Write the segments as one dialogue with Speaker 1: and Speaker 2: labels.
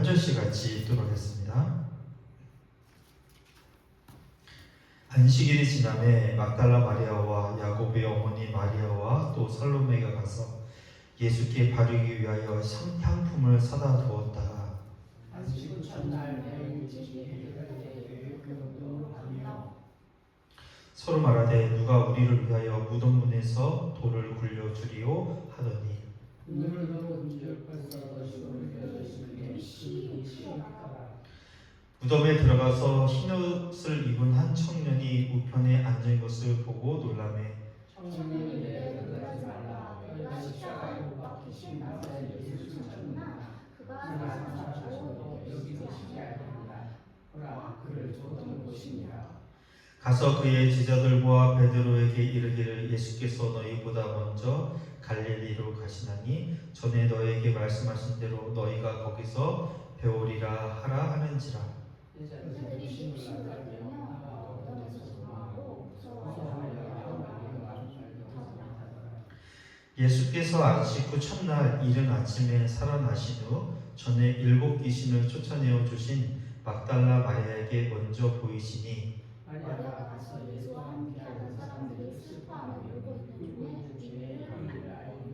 Speaker 1: 절씩 같이 읽도록 하겠습니다. 안식일이 지남에 막달라 마리아와 야곱의 어머니 마리아와 또 살로메가 가서 예수께 바르기 위하여 향품을 사다 두었다.
Speaker 2: 안식 첫날 교회로 가며
Speaker 1: 서로 말하되 누가 우리를 위하여 무덤 문에서 돌을 굴려 주리오 하더니 무덤에 들어가서 흰옷을 입은 한 청년이 우편에 앉은 것을 보고 놀라매 가서 그의 제자들과 베드로에게 이르기를 예수께서 너희보다 먼저 갈릴리로 가시나니 전에 너희에게 말씀하신 대로 너희가 거기서 배우리라 하라 하는지라. 예수께서 안식 후 첫날 이른 아침에 살아나신 후 전에 7 귀신을 쫓아내어 주신 막달라 마리아에게 먼저 보이시니
Speaker 2: 마리아가 가서 예수와 함께하던 사람들이 슬퍼하며 울고 있는 중에 이를 알고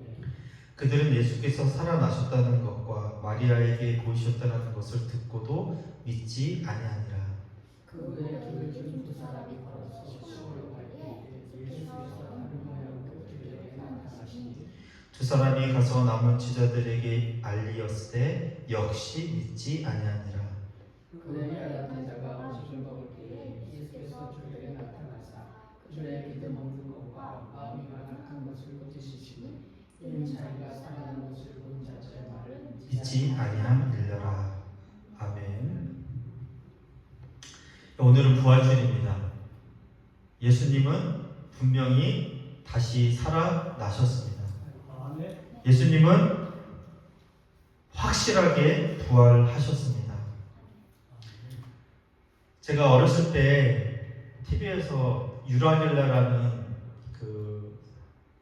Speaker 1: 그들은 예수께서 살아나셨다는 것과 마리아에게 보이셨다는 것을 듣고도 믿지 아니하니라.
Speaker 2: 그 후에 길을 준 두 사람이 걸어서 시골로 갈 때 예수께서 다른 모양 그들에게 나타나시니
Speaker 1: 두 사람이 가서 남은 제자들에게 알리었을 때 역시 믿지 아니하니라.
Speaker 2: 그들이 알았던 자가 음식을 먹을 때에 예수께서 저에게 나타나사 그들의 믿음 없는 것과 마음이 완악한 것을 고치시니 이는 자기가 살아난 것을 본 자들의 말을
Speaker 1: 믿지 아니함일러라. 아멘. 오늘은 부활주일입니다. 예수님은 분명히 다시 살아나셨습니다. 예수님은 확실하게 부활하셨습니다. 제가 어렸을 때 TV에서 유라겔라라는 그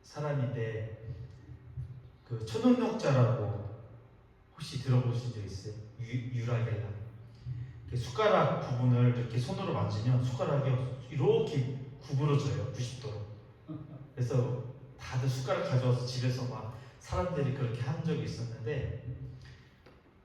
Speaker 1: 사람인데 그 초능력자라고 혹시 들어보신 적 있어요? 유라겔라. 숟가락 부분을 이렇게 손으로 만지면 숟가락이 이렇게 구부러져요. 90도로. 그래서 다들 숟가락 가져와서 집에서 막 사람들이 그렇게 한 적이 있었는데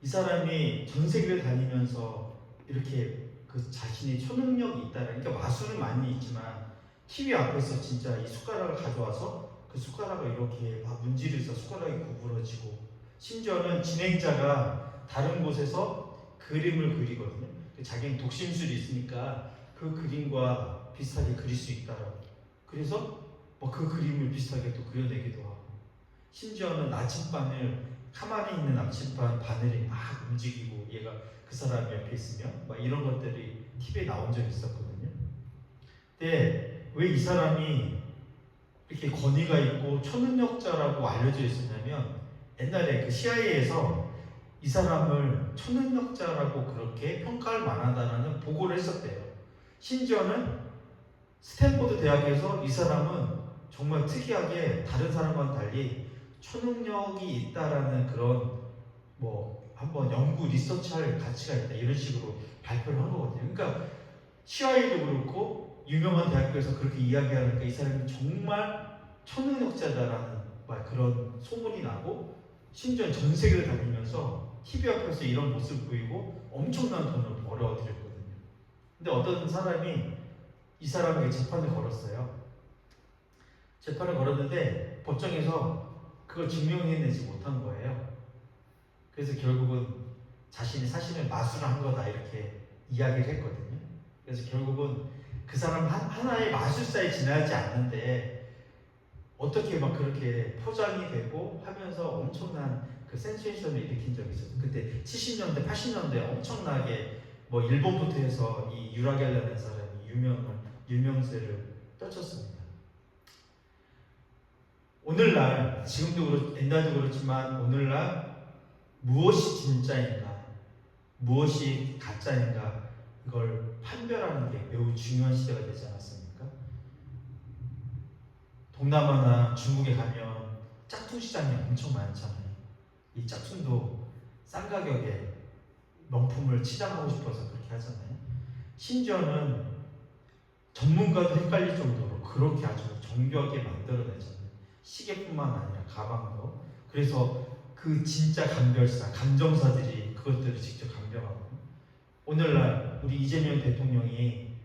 Speaker 1: 이 사람이 전 세계를 다니면서 이렇게 그 자신이 초능력이 있다는, 그러니까 마술은 많이 있지만 TV 앞에서 진짜 이 숟가락을 가져와서 그 숟가락을 이렇게 막 문지르서 숟가락이 구부러지고 심지어는 진행자가 다른 곳에서 그림을 그리거든요. 자기는 독심술이 있으니까 그 그림과 비슷하게 그릴 수 있다라고. 그래서 뭐 그 그림을 비슷하게 또 그려내기도 하고, 심지어는 나침반을 가만히 있는 나침반 바늘이 막 움직이고 얘가 그 사람 옆에 있으면 막 이런 것들이 TV에 나온 적이 있었거든요. 근데 왜 이 사람이 이렇게 권위가 있고 초능력자라고 알려져 있었냐면 옛날에 그 CIA에서 이 사람을 초능력자라고 그렇게 평가할 만하다라는 보고를 했었대요. 심지어는 스탠포드 대학에서 이 사람은 정말 특이하게 다른 사람과는 달리 초능력이 있다라는 그런 뭐 한번 연구 리서치할 가치가 있다 이런 식으로 발표를 한 거거든요. 그러니까 CIA도 그렇고 유명한 대학교에서 그렇게 이야기하니까 이 사람이 정말 초능력자다라는 그런 소문이 나고, 심지어 전 세계를 다니면서 TV 앞에서 이런 모습을 보이고 엄청난 돈을 벌어들였거든요. 근데 어떤 사람이 이 사람에게 재판을 걸었어요. 재판을 걸었는데 법정에서 그걸 증명해내지 못한 거예요. 그래서 결국은 자신이 사실은 마술을 한 거다 이렇게 이야기를 했거든요. 그래서 결국은 그 사람 하나의 마술사에 지나지 않는데 어떻게 막 그렇게 포장이 되고 하면서 엄청난 그 센세이션을 일으킨 적이 있었어요. 그때 70년대, 80년대 엄청나게 뭐 일본부터 해서 이 유라겔라는 사람이 유명세를 떨쳤습니다. 오늘날, 지금도 옛날도 그렇지만 오늘날 무엇이 진짜인가, 무엇이 가짜인가 이걸 판별하는 게 매우 중요한 시대가 되지 않았습니까? 동남아나 중국에 가면 짝퉁 시장이 엄청 많잖아요. 이 짝퉁도 싼 가격에 명품을 치장하고 싶어서 그렇게 하잖아요. 심지어는 전문가도 헷갈릴 정도로 그렇게 아주 정교하게 만들어내잖아요. 시계뿐만 아니라 가방도. 그래서 그 진짜 감별사, 감정사들이 그것들을 직접 감별하고, 오늘날 우리 이재명 대통령이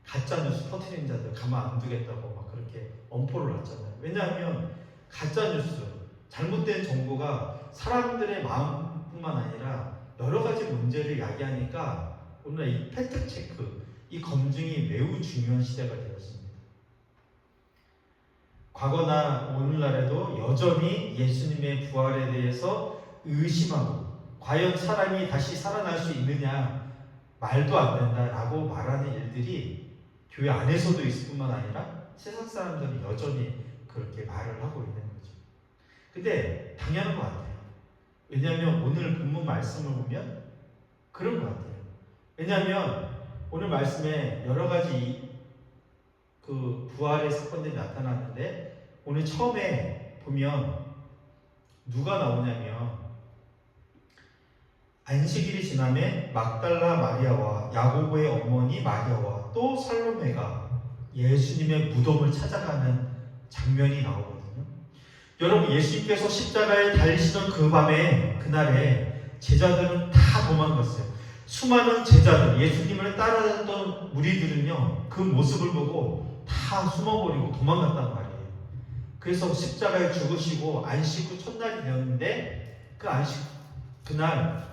Speaker 1: 가짜 뉴스 퍼뜨리는 자들 가만 안 두겠다고 막 그렇게 엄포를 놨잖아요. 왜냐하면 가짜 뉴스, 잘못된 정보가 사람들의 마음뿐만 아니라 여러 가지 문제를 야기하니까 오늘 이 팩트 체크, 이 검증이 매우 중요한 시대가 되었습니다. 과거나 오늘날에도 여전히 예수님의 부활에 대해서 의심하고, 과연 사람이 다시 살아날 수 있느냐, 말도 안 된다라고 말하는 일들이 교회 안에서도 있을 뿐만 아니라 세상 사람들은 여전히 그렇게 말을 하고 있는 거죠. 근데 당연한 것 같아요. 왜냐하면 오늘 본문 말씀을 보면 그런 것 같아요. 왜냐하면 오늘 말씀에 여러 가지 그 부활의 사건들이 나타나는데, 오늘 처음에 보면 누가 나오냐면, 안식일이 지남에 막달라 마리아와 야고보의 어머니 마리아와 또 살로메가 예수님의 무덤을 찾아가는 장면이 나오거든요. 여러분, 예수님께서 십자가에 달리시던 그 밤에, 그날에 제자들은 다 도망갔어요. 수많은 제자들, 예수님을 따라다녔던 무리들은요, 그 모습을 보고 다 숨어버리고 도망갔단 말이에요. 그래서 십자가에 죽으시고 안식 후 첫날이 되었는데, 그 안식 그날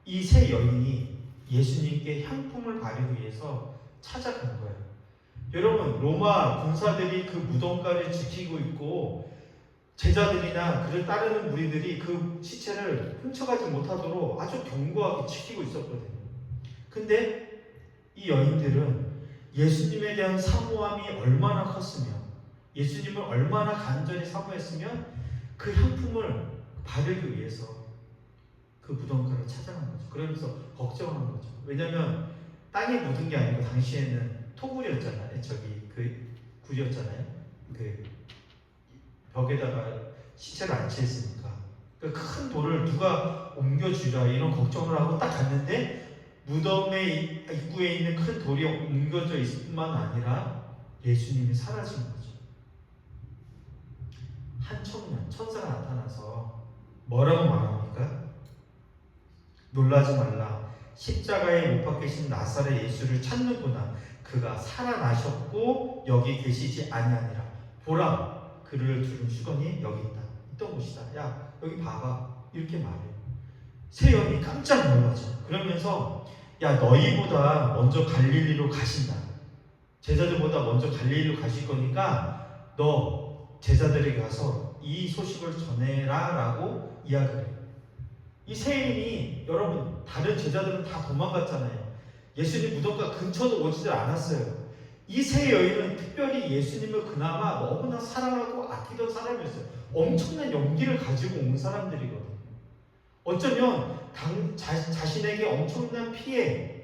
Speaker 1: 이 세 여인이 예수님께 향품을 바르기 위해서 찾아간 거예요. 여러분, 로마 군사들이 그 무덤가를 지키고 있고, 제자들이나 그를 따르는 무리들이 그 시체를 훔쳐가지 못하도록 아주 견고하게 지키고 있었거든요. 근데 이 여인들은 예수님에 대한 사모함이 얼마나 컸으며, 예수님을 얼마나 간절히 사모했으면 그 향품을 바르기 위해서 그 무덤가를 찾아간 거죠. 그러면서 걱정한 거죠. 왜냐하면 땅에 묻은 게 아니고 당시에는 토굴이었잖아요. 저기 그 굴이었잖아요. 그 벽에다가 시체를 안치했으니까 그 큰 돌을 누가 옮겨주라 이런 걱정을 하고 딱 갔는데, 무덤의 입구에 있는 큰 돌이 옮겨져 있을 뿐만 아니라 예수님이 사라진 거죠. 한 청년, 천사가 나타나서 뭐라고 말합니까? 놀라지 말라. 십자가에 못 박히신 나사렛 예수를 찾는구나. 그가 살아나셨고 여기 계시지 아니하니라. 보라, 그를 두른 수건이 여기 있다. 있던 곳이다. 야, 여기 봐봐. 이렇게 말해요. 세 여인이 깜짝 놀라죠. 그러면서 야, 너희보다 먼저 갈릴리로 가신다. 제자들보다 먼저 갈릴리로 가실 거니까 너 제자들에게 가서 이 소식을 전해라 라고 이야기를 해요. 이 세인이, 여러분, 다른 제자들은 다 도망갔잖아요. 예수님 무덤가 근처도 오지들 않았어요. 이 세 여인은 특별히 예수님을 그나마 너무나 사랑하고 아끼던 사람이었어요. 엄청난 용기를 가지고 온 사람들이거든요. 어쩌면 자신에게 엄청난 피해,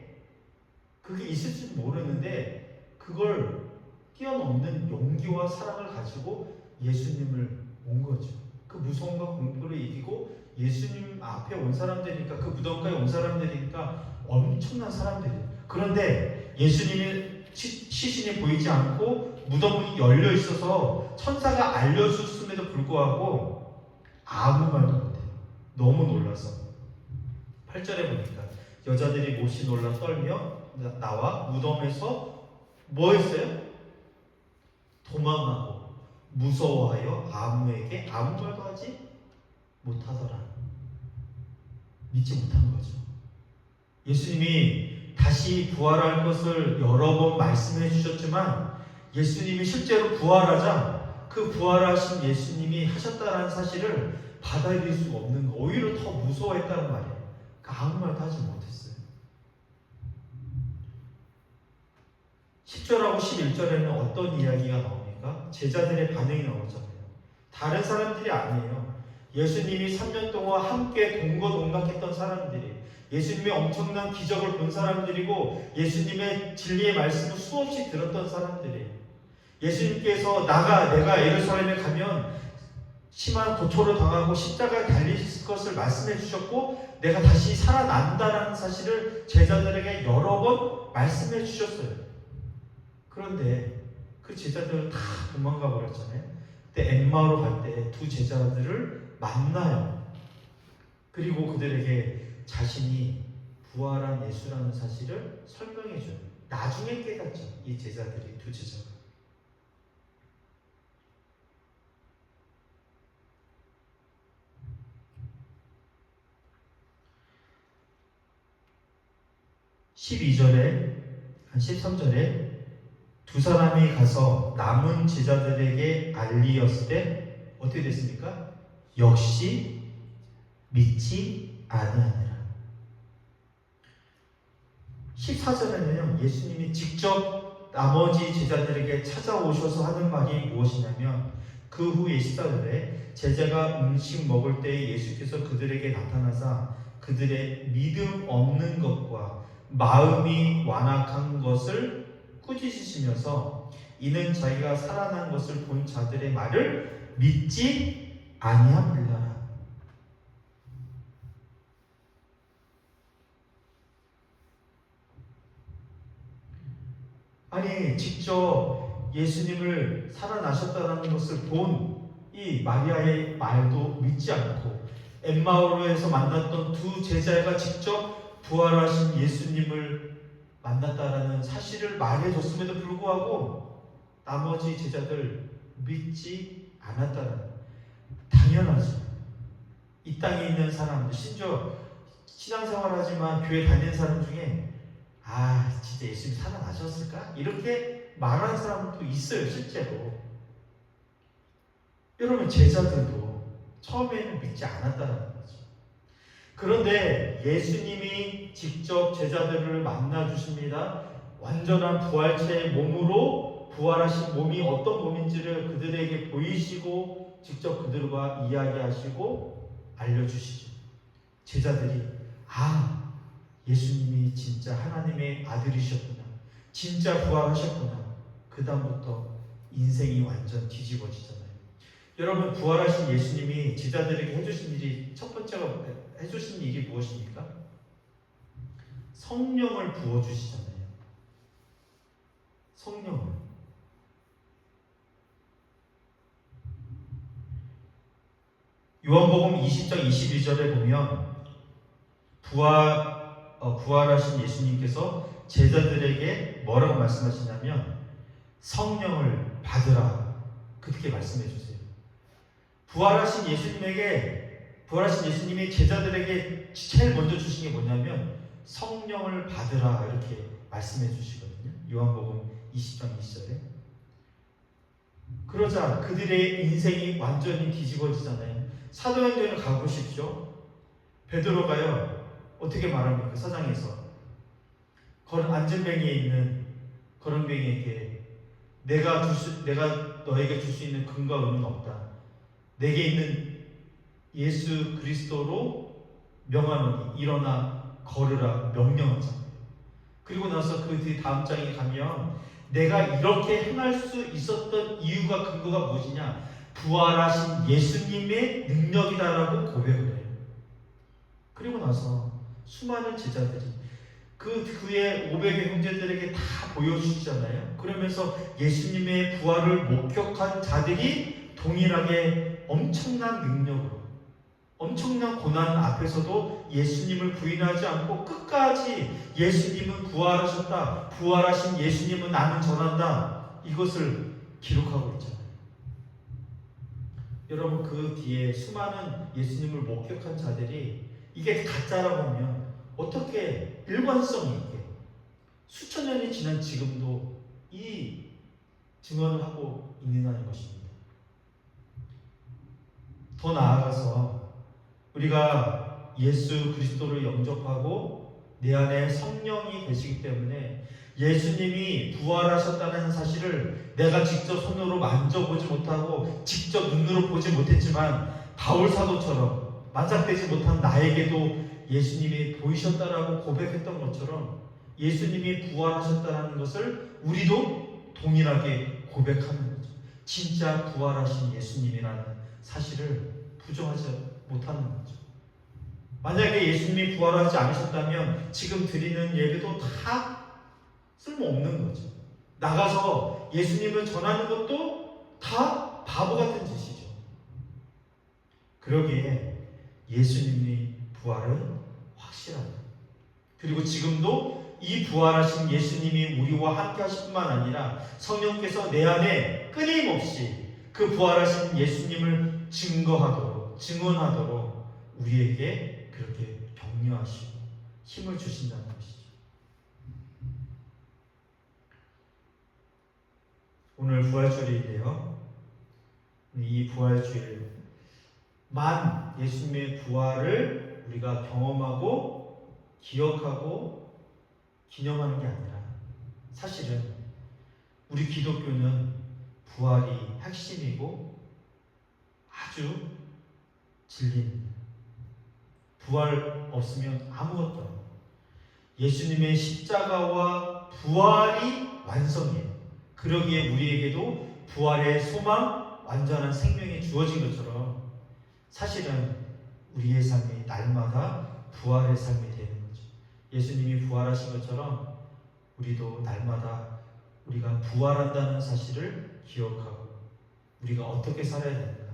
Speaker 1: 그게 있을지도 모르는데 그걸 뛰어넘는 용기와 사랑을 가지고 예수님을 온 거죠. 그 무서움과 공포를 이기고 예수님 앞에 온 사람들이니까, 그 무덤가에 온 사람들이니까 엄청난 사람들이에요. 그런데 예수님의 시신이 보이지 않고 무덤이 열려 있어서 천사가 알려줬음에도 불구하고 아무 말도 못해요. 너무 놀라서. 8절에 보니까 여자들이 몹시 놀라 떨며 나와 무덤에서 뭐 했어요? 도망하고 무서워하여 아무에게 아무 말도 하지 못하더라. 믿지 못한 거죠. 예수님이 다시 부활할 것을 여러 번 말씀해 주셨지만, 예수님이 실제로 부활하자 그 부활하신 예수님이 하셨다는 사실을 받아들일 수가 없는 거, 오히려 더 무서워했다는 말이에요. 그러니까 아무 말도 하지 못했어요. 10절하고 11절에는 어떤 이야기가 나옵니까? 제자들의 반응이 나오잖아요. 다른 사람들이 아니에요. 예수님이 3년 동안 함께 동거동락했던 사람들이, 예수님의 엄청난 기적을 본 사람들이고, 예수님의 진리의 말씀을 수없이 들었던 사람들이, 예수님께서 내가 예루살렘에 가면 심한 고초를 당하고 십자가에 달리실 것을 말씀해 주셨고 내가 다시 살아난다라는 사실을 제자들에게 여러 번 말씀해 주셨어요. 그런데 그 제자들은 다 도망가 버렸잖아요. 그때 엠마오로 갈 때 두 제자들을 만나요. 그리고 그들에게 자신이 부활한 예수라는 사실을 설명해 줘요. 나중에 깨닫죠. 이 제자들이, 두 제자가. (12절에) 한 13절에 두 사람이 가서 남은 제자들에게 알리었을 때 어떻게 됐습니까? 역시 믿지 아니하니라. 14절에는요, 예수님이 직접 나머지 제자들에게 찾아오셔서 하는 말이 무엇이냐면, 그 후에 14절에 제자가 음식 먹을 때 예수께서 그들에게 나타나사 그들의 믿음 없는 것과 마음이 완악한 것을 꾸짖으시면서 이는 자기가 살아난 것을 본 자들의 말을 믿지 아니함이라. 아니, 직접 예수님을 살아나셨다는 것을 본 이 마리아의 말도 믿지 않고 엠마오로에서 만났던 두 제자가 직접 부활하신 예수님을 만났다라는 사실을 말해줬음에도 불구하고 나머지 제자들 믿지 않았다는, 당연하죠. 이 땅에 있는 사람들, 심지어 신앙생활하지만 교회 다니는 사람 중에 진짜 예수님 살아나셨을까? 이렇게 말하는 사람도 있어요, 실제로. 여러분, 제자들도 처음에는 믿지 않았다는 거죠. 그런데 예수님이 직접 제자들을 만나 주십니다. 완전한 부활체의 몸으로, 부활하신 몸이 어떤 몸인지를 그들에게 보이시고 직접 그들과 이야기하시고 알려주시죠. 제자들이 예수님이 진짜 하나님의 아들이셨구나, 진짜 부활하셨구나. 그 다음부터 인생이 완전 뒤집어지잖아요. 여러분, 부활하신 예수님이 제자들에게 해주신 일이, 첫 번째가 해주신 일이 무엇입니까? 성령을 부어주시잖아요. 성령을. 요한복음 20장 22절에 보면 부활하신 예수님께서 제자들에게 뭐라고 말씀하시냐면 성령을 받으라, 그렇게 말씀해 주세요. 부활하신 예수님이 제자들에게 제일 먼저 주신 게 뭐냐면 성령을 받으라, 이렇게 말씀해 주시거든요. 요한복음 20장 20절에. 그러자 그들의 인생이 완전히 뒤집어지잖아요. 사도행전을 가보십시오. 베드로가요, 어떻게 말합니까? 사장에서 안전뱅이에 있는 거렁뱅이에게 내가 너에게 줄 수 있는 금과 은은 없다. 내게 있는 예수 그리스도로 명하노니 일어나 걸으라 명령하잖아요. 그리고 나서 그 뒤 다음 장에 가면 내가 이렇게 행할 수 있었던 이유가, 근거가 무엇이냐? 부활하신 예수님의 능력이다라고 고백을 해요. 그리고 나서 수많은 제자들이 그의 500의 형제들에게 다 보여주시잖아요. 그러면서 예수님의 부활을 목격한 자들이 동일하게 엄청난 능력으로, 엄청난 고난 앞에서도 예수님을 부인하지 않고 끝까지 예수님은 부활하셨다, 부활하신 예수님은 나는 전한다, 이것을 기록하고 있잖아요. 여러분, 그 뒤에 수많은 예수님을 목격한 자들이 이게 가짜라고 하면 어떻게 일관성 있게 수천 년이 지난 지금도 이 증언을 하고 있느냐는 것입니다. 더 나아가서 우리가 예수 그리스도를 영접하고 내 안에 성령이 계시기 때문에 예수님이 부활하셨다는 사실을 내가 직접 손으로 만져보지 못하고 직접 눈으로 보지 못했지만 바울 사도처럼 만삭되지 못한 나에게도 예수님이 보이셨다라고 고백했던 것처럼 예수님이 부활하셨다는 것을 우리도 동일하게 고백하는 거죠. 진짜 부활하신 예수님이라는 사실을 부정하지 못하는 거죠. 만약에 예수님이 부활하지 않으셨다면 지금 드리는 예배도 다 쓸모없는 거죠. 나가서 예수님을 전하는 것도 다 바보 같은 짓이죠. 그러기에 예수님이 부활은 확실합니다. 그리고 지금도 이 부활하신 예수님이 우리와 함께 하실 뿐만 아니라 성령께서 내 안에 끊임없이 그 부활하신 예수님을 증언하도록 우리에게 그렇게 격려하시고 힘을 주신다는 것이죠. 오늘 부활주일인데요. 이 부활주일만 예수님의 부활을 우리가 경험하고 기억하고 기념하는 게 아니라 사실은 우리 기독교는 부활이 핵심이고 아주 진리입니다. 부활 없으면 아무것도 아니에요. 예수님의 십자가와 부활이 완성이에요. 그러기에 우리에게도 부활의 소망, 완전한 생명이 주어진 것처럼 사실은 우리의 삶이 날마다 부활의 삶이 되는 거죠. 예수님이 부활하신 것처럼 우리도 날마다 우리가 부활한다는 사실을 기억하고 우리가 어떻게 살아야 되는가.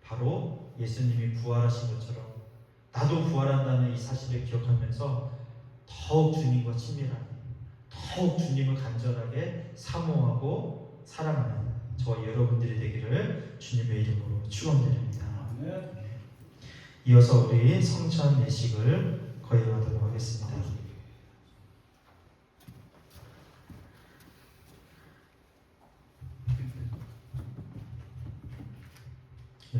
Speaker 1: 바로 예수님이 부활하신 것처럼 나도 부활한다는 이 사실을 기억하면서 더욱 주님과 친밀하게, 더욱 주님을 간절하게 사모하고 사랑하는 저와 여러분들이 되기를 주님의 이름으로 축원드립니다. 이어서 우리 성찬 예식을 거행하도록 하겠습니다.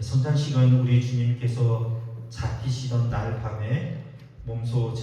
Speaker 1: 성찬식은 우리 주님께서 잡히시던 날 밤에 몸소